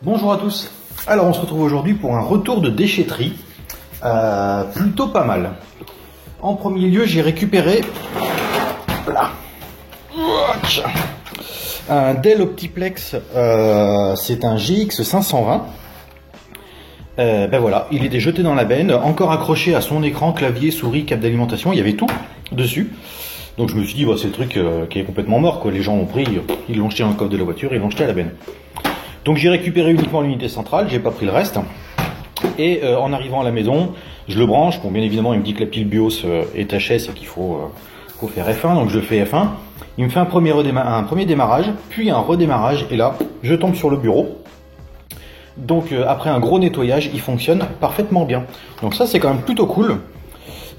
Bonjour à tous. Alors on se retrouve aujourd'hui pour un retour de déchetterie, plutôt pas mal. En premier lieu, j'ai récupéré là, un Dell Optiplex, c'est un GX 520. Ben voilà, il était jeté dans la benne, encore accroché à son écran, clavier, souris, câble d'alimentation, il y avait tout dessus. Donc je me suis dit, bah, c'est le truc qui est complètement mort, quoi. Les gens l'ont pris, ils l'ont jeté dans le coffre de la voiture, ils l'ont jeté à la benne. Donc j'ai récupéré uniquement l'unité centrale, j'ai pas pris le reste. Et en arrivant à la maison, je le branche. Bon, bien évidemment, il me dit que la pile BIOS est HS et qu'il faut faire F1, donc je fais F1. Il me fait un premier démarrage, puis un redémarrage, et là, je tombe sur le bureau. Donc après un gros nettoyage, il fonctionne parfaitement bien. Donc ça, c'est quand même plutôt cool,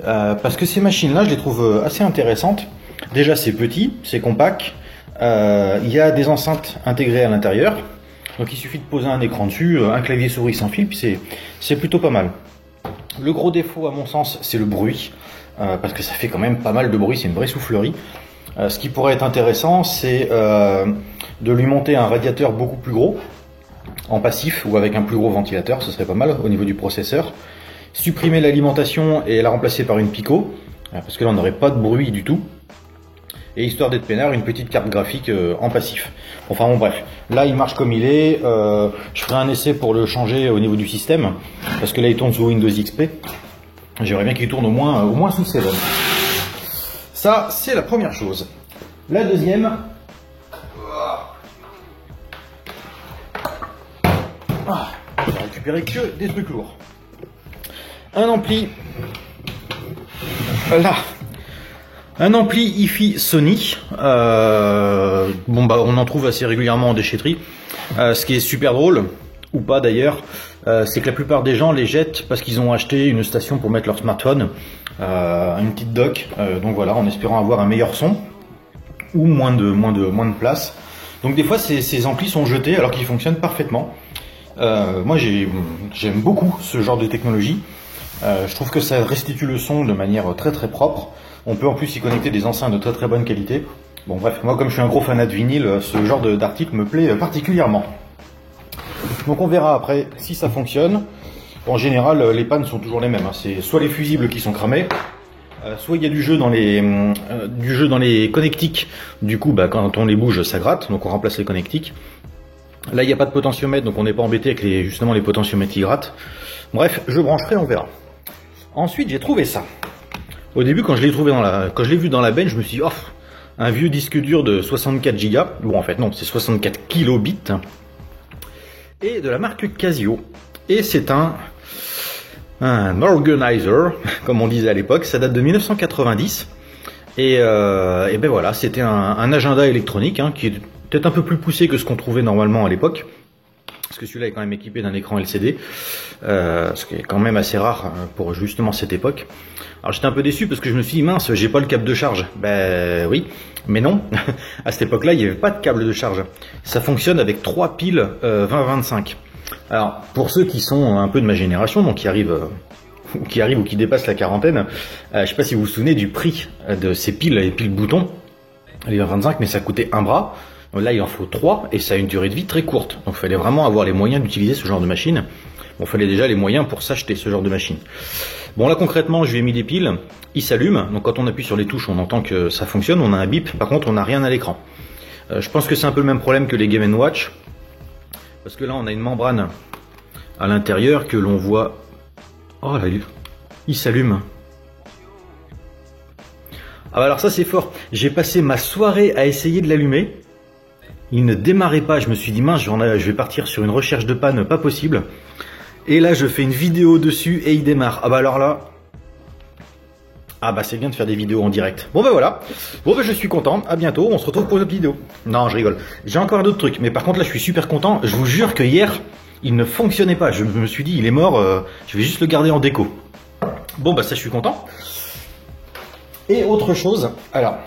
parce que ces machines-là, je les trouve assez intéressantes. Déjà, c'est petit, c'est compact, il y a des enceintes intégrées à l'intérieur. Donc il suffit de poser un écran dessus, un clavier souris sans fil, puis c'est plutôt pas mal. Le gros défaut à mon sens, c'est le bruit, parce que ça fait quand même pas mal de bruit, c'est une vraie soufflerie. Ce qui pourrait être intéressant, c'est de lui monter un radiateur beaucoup plus gros, en passif ou avec un plus gros ventilateur, ce serait pas mal au niveau du processeur. Supprimer l'alimentation et la remplacer par une Pico, parce que là on n'aurait pas de bruit du tout. Et histoire d'être peinard, une petite carte graphique en passif. Enfin bon bref, là il marche comme il est. Je ferai un essai pour le changer au niveau du système, parce que là il tourne sous Windows XP. J'aimerais bien qu'il tourne au moins sous 7. Ça c'est la première chose. La deuxième, j'ai récupéré que des trucs lourds. Un ampli, là. Un ampli hi-fi Sony, bon bah on en trouve assez régulièrement en déchetterie. Ce qui est super drôle, ou pas d'ailleurs, c'est que la plupart des gens les jettent parce qu'ils ont acheté une station pour mettre leur smartphone, une petite dock, donc voilà, en espérant avoir un meilleur son, ou moins de place. Donc des fois ces amplis sont jetés alors qu'ils fonctionnent parfaitement. Moi j'aime beaucoup ce genre de technologie. Je trouve que ça restitue le son de manière très très propre. On peut en plus y connecter des enceintes de très très bonne qualité. Bon bref, moi comme je suis un gros fanat de vinyle, ce genre d'article me plaît particulièrement. Donc on verra après si ça fonctionne. En général, les pannes sont toujours les mêmes. C'est soit les fusibles qui sont cramés, soit il y a du jeu dans les connectiques. Du coup, bah, quand on les bouge, ça gratte, donc on remplace les connectiques. Là, il n'y a pas de potentiomètre, donc on n'est pas embêté avec justement les potentiomètres qui grattent. Bref, je brancherai, on verra. Ensuite, j'ai trouvé ça. Au début, quand je l'ai vu dans la benne, je me suis dit, oh, un vieux disque dur de 64 Go. Bon, en fait, non, c'est 64 kilobits. Et de la marque Casio. Et c'est un organizer, comme on disait à l'époque. Ça date de 1990. Et ben voilà, c'était un agenda électronique, hein, qui est peut-être un peu plus poussé que ce qu'on trouvait normalement à l'époque. Parce que celui-là est quand même équipé d'un écran LCD, ce qui est quand même assez rare pour justement cette époque. Alors j'étais un peu déçu parce que je me suis dit, mince, j'ai pas le câble de charge. Ben oui, mais non, à cette époque-là, il n'y avait pas de câble de charge. Ça fonctionne avec 3 piles 20-25. Alors pour ceux qui sont un peu de ma génération, donc qui arrivent ou qui dépassent la quarantaine, je sais pas si vous vous souvenez du prix de ces piles, les piles boutons, les 20-25, mais ça coûtait un bras. Là, il en faut 3 et ça a une durée de vie très courte. Donc, il fallait vraiment avoir les moyens d'utiliser ce genre de machine. Bon, il fallait déjà les moyens pour s'acheter ce genre de machine. Bon, là, concrètement, je lui ai mis des piles. Il s'allume. Donc, quand on appuie sur les touches, on entend que ça fonctionne. On a un bip. Par contre, on n'a rien à l'écran. Je pense que c'est un peu le même problème que les Game & Watch. Parce que là, on a une membrane à l'intérieur que l'on voit... Oh là, il s'allume. Ah bah alors ça, c'est fort. J'ai passé ma soirée à essayer de l'allumer. Il ne démarrait pas, je me suis dit mince, je vais partir sur une recherche de panne, pas possible. Et là je fais une vidéo dessus et il démarre. Ah bah alors là, ah bah c'est bien de faire des vidéos en direct. Bon bah voilà, bon bah je suis content, à bientôt, on se retrouve pour une autre vidéo. Non je rigole, j'ai encore d'autres trucs, mais par contre là je suis super content, je vous jure que hier, il ne fonctionnait pas. Je me suis dit il est mort, je vais juste le garder en déco. Bon bah ça je suis content. Et autre chose, alors...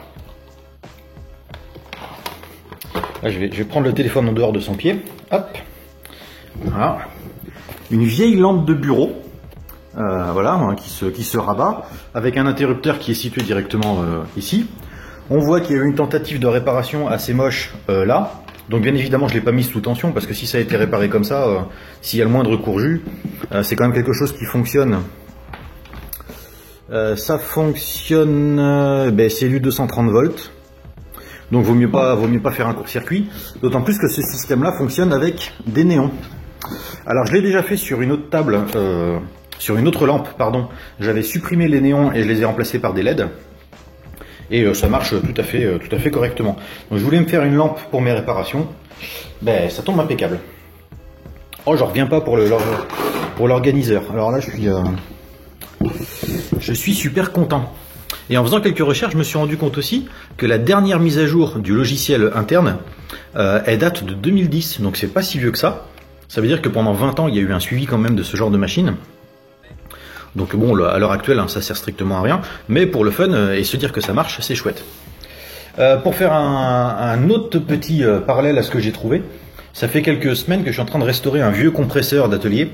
Là, je vais prendre le téléphone en dehors de son pied. Hop. Voilà. Une vieille lampe de bureau. Voilà, hein, qui se rabat. Avec un interrupteur qui est situé directement ici. On voit qu'il y a eu une tentative de réparation assez moche là. Donc bien évidemment je ne l'ai pas mise sous tension parce que si ça a été réparé comme ça, s'il y a le moindre courjus, c'est quand même quelque chose qui fonctionne. Ça fonctionne, c'est du 230 volts. Donc vaut mieux pas faire un court-circuit, d'autant plus que ce système-là fonctionne avec des néons. Alors je l'ai déjà fait sur une autre table, sur une autre lampe, pardon. J'avais supprimé les néons et je les ai remplacés par des LED. Et ça marche tout à fait correctement. Donc je voulais me faire une lampe pour mes réparations. Ça tombe impeccable. Oh, j'en reviens pas pour l'organiseur. Alors là, je suis super content. Et en faisant quelques recherches, je me suis rendu compte aussi que la dernière mise à jour du logiciel interne, elle date de 2010. Donc c'est pas si vieux que ça. Ça veut dire que pendant 20 ans, il y a eu un suivi quand même de ce genre de machine. Donc bon, à l'heure actuelle, ça sert strictement à rien. Mais pour le fun et se dire que ça marche, c'est chouette. Pour faire un autre petit parallèle à ce que j'ai trouvé, ça fait quelques semaines que je suis en train de restaurer un vieux compresseur d'atelier.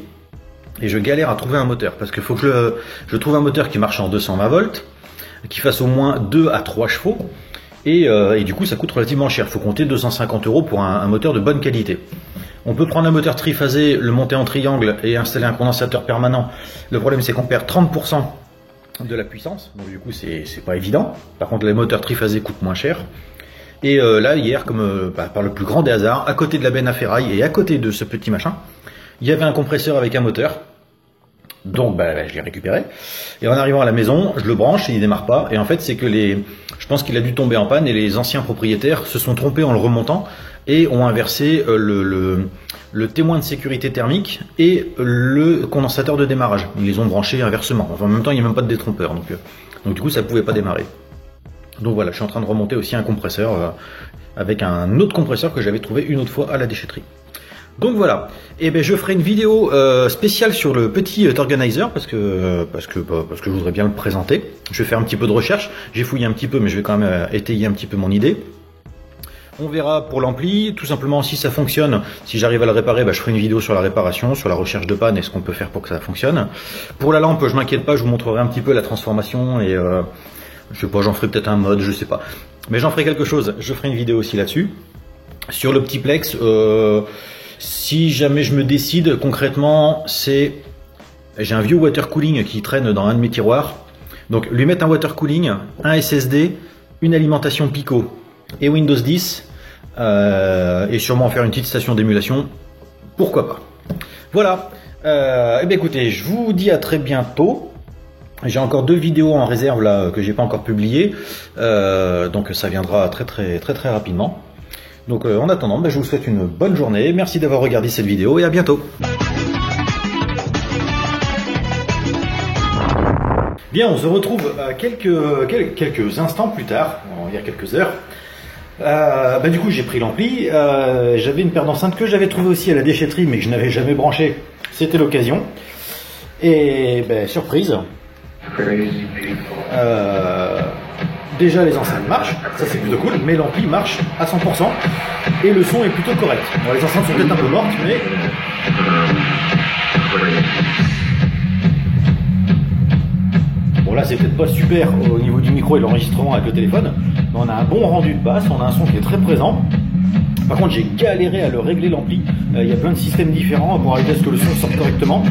Et je galère à trouver un moteur. Parce qu'il faut que je trouve un moteur qui marche en 220 volts. Qui fasse au moins 2 à 3 chevaux et du coup ça coûte relativement cher, il faut compter 250 € pour un moteur de bonne qualité. On peut prendre un moteur triphasé, le monter en triangle et installer un condensateur permanent. Le problème c'est qu'on perd 30% de la puissance, donc du coup c'est pas évident. Par contre les moteurs triphasés coûtent moins cher. Et là hier, comme par le plus grand des hasards, à côté de la benne à ferraille et à côté de ce petit machin, il y avait un compresseur avec un moteur. Donc je l'ai récupéré et en arrivant à la maison je le branche et il démarre pas et en fait c'est que je pense qu'il a dû tomber en panne et les anciens propriétaires se sont trompés en le remontant et ont inversé le témoin de sécurité thermique et le condensateur de démarrage. Ils les ont branchés inversement. Enfin, en même temps il n'y a même pas de détrompeur donc du coup ça pouvait pas démarrer. Donc voilà, je suis en train de remonter aussi un compresseur avec un autre compresseur que j'avais trouvé une autre fois à la déchetterie. Donc voilà, et je ferai une vidéo spéciale sur le petit organizer parce que je voudrais bien le présenter. Je vais faire un petit peu de recherche, j'ai fouillé un petit peu mais je vais quand même étayer un petit peu mon idée. On verra pour l'ampli, tout simplement si ça fonctionne, si j'arrive à le réparer, je ferai une vidéo sur la réparation, sur la recherche de panne et ce qu'on peut faire pour que ça fonctionne. Pour la lampe, je m'inquiète pas, je vous montrerai un petit peu la transformation et je sais pas, j'en ferai peut-être un mode, je sais pas. Mais j'en ferai quelque chose, je ferai une vidéo aussi là-dessus. Sur l'Optiplex, si jamais je me décide, concrètement, j'ai un vieux water cooling qui traîne dans un de mes tiroirs. Donc lui mettre un water cooling, un SSD, une alimentation Pico et Windows 10, et sûrement faire une petite station d'émulation, pourquoi pas. Voilà, écoutez, je vous dis à très bientôt. J'ai encore 2 vidéos en réserve là que j'ai pas encore publiées, donc ça viendra très rapidement. Donc en attendant, je vous souhaite une bonne journée, merci d'avoir regardé cette vidéo et à bientôt. Bien, on se retrouve quelques instants plus tard, on va dire quelques heures. Du coup j'ai pris l'ampli, j'avais une paire d'enceintes que j'avais trouvée aussi à la déchetterie mais que je n'avais jamais branchée, c'était l'occasion. Et surprise, déjà les enceintes marchent, ça c'est plutôt cool, mais l'ampli marche à 100% et le son est plutôt correct. Bon, les enceintes sont peut-être un peu mortes, mais bon là c'est peut-être pas super au niveau du micro et de l'enregistrement avec le téléphone, mais on a un bon rendu de basse, on a un son qui est très présent. Par contre j'ai galéré à le régler l'ampli, il y a plein de systèmes différents pour arriver à ce que le son sorte correctement.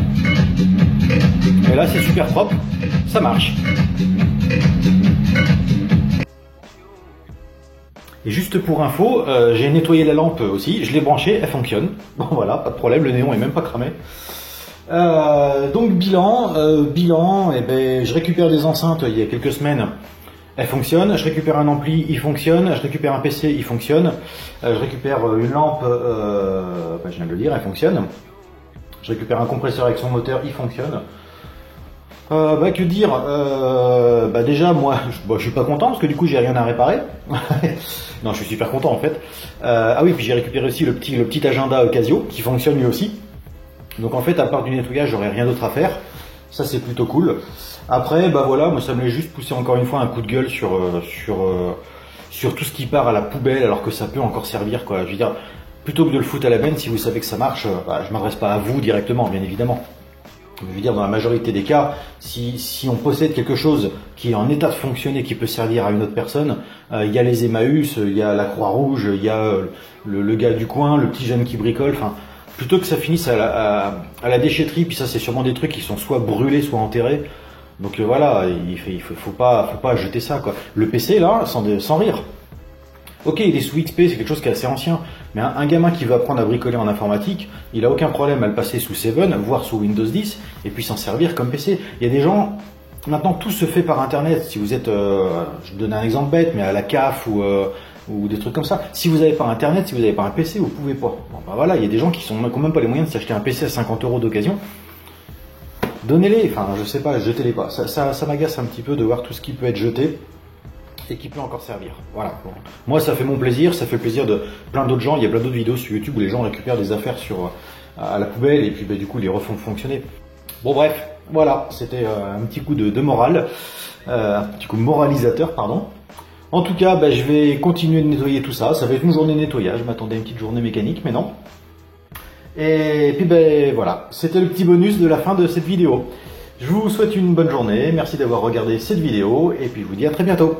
Et là c'est super propre, ça marche. Et juste pour info, j'ai nettoyé la lampe aussi, je l'ai branchée, elle fonctionne. Bon voilà, pas de problème, le néon est même pas cramé. Donc bilan, je récupère des enceintes il y a quelques semaines, elles fonctionnent. Je récupère un ampli, il fonctionne. Je récupère un PC, il fonctionne. Je récupère une lampe, je viens de le dire, elle fonctionne. Je récupère un compresseur avec son moteur, il fonctionne. Que dire, déjà moi je suis pas content parce que du coup j'ai rien à réparer. Non, je suis super content en fait. Ah oui, puis j'ai récupéré aussi le petit agenda Casio qui fonctionne lui aussi. Donc en fait à part du nettoyage j'aurais rien d'autre à faire. Ça c'est plutôt cool. Après voilà, moi ça me laisse juste pousser encore une fois un coup de gueule sur tout ce qui part à la poubelle alors que ça peut encore servir quoi. Je veux dire, plutôt que de le foutre à la benne, si vous savez que ça marche, je m'adresse pas à vous directement bien évidemment. Je veux dire, dans la majorité des cas, si on possède quelque chose qui est en état de fonctionner, qui peut servir à une autre personne, il y a les Emmaüs, il y a la Croix-Rouge, il y a le gars du coin, le petit jeune qui bricole, enfin, plutôt que ça finisse à la déchetterie, puis ça c'est sûrement des trucs qui sont soit brûlés, soit enterrés. Donc voilà, faut pas jeter ça, quoi. Le PC là, sans rire. Ok, il est sous XP, c'est quelque chose qui est assez ancien, mais un gamin qui veut apprendre à bricoler en informatique, il a aucun problème à le passer sous 7, voire sous Windows 10, et puis s'en servir comme PC. Il y a des gens, maintenant tout se fait par Internet. Si vous êtes, je vous donne un exemple bête, mais à la CAF ou des trucs comme ça, si vous n'avez pas Internet, si vous n'avez pas un PC, vous pouvez pas. Bon, bah voilà, il y a des gens qui n'ont même pas les moyens de s'acheter un PC à 50 € d'occasion. Donnez-les, enfin je sais pas, jetez-les pas. Ça m'agace un petit peu de voir tout ce qui peut être jeté et qui peut encore servir. Voilà. Bon. Moi, ça fait mon plaisir, ça fait le plaisir de plein d'autres gens. Il y a plein d'autres vidéos sur YouTube où les gens récupèrent des affaires à la poubelle et puis bah, du coup, ils les refont fonctionner. Bon, bref, voilà, c'était un petit coup de morale, un petit coup moralisateur, pardon. En tout cas, bah, je vais continuer de nettoyer tout ça. Ça va être une journée de nettoyage. Je m'attendais à une petite journée mécanique, mais non. Et puis, ben voilà, c'était le petit bonus de la fin de cette vidéo. Je vous souhaite une bonne journée. Merci d'avoir regardé cette vidéo et puis je vous dis à très bientôt.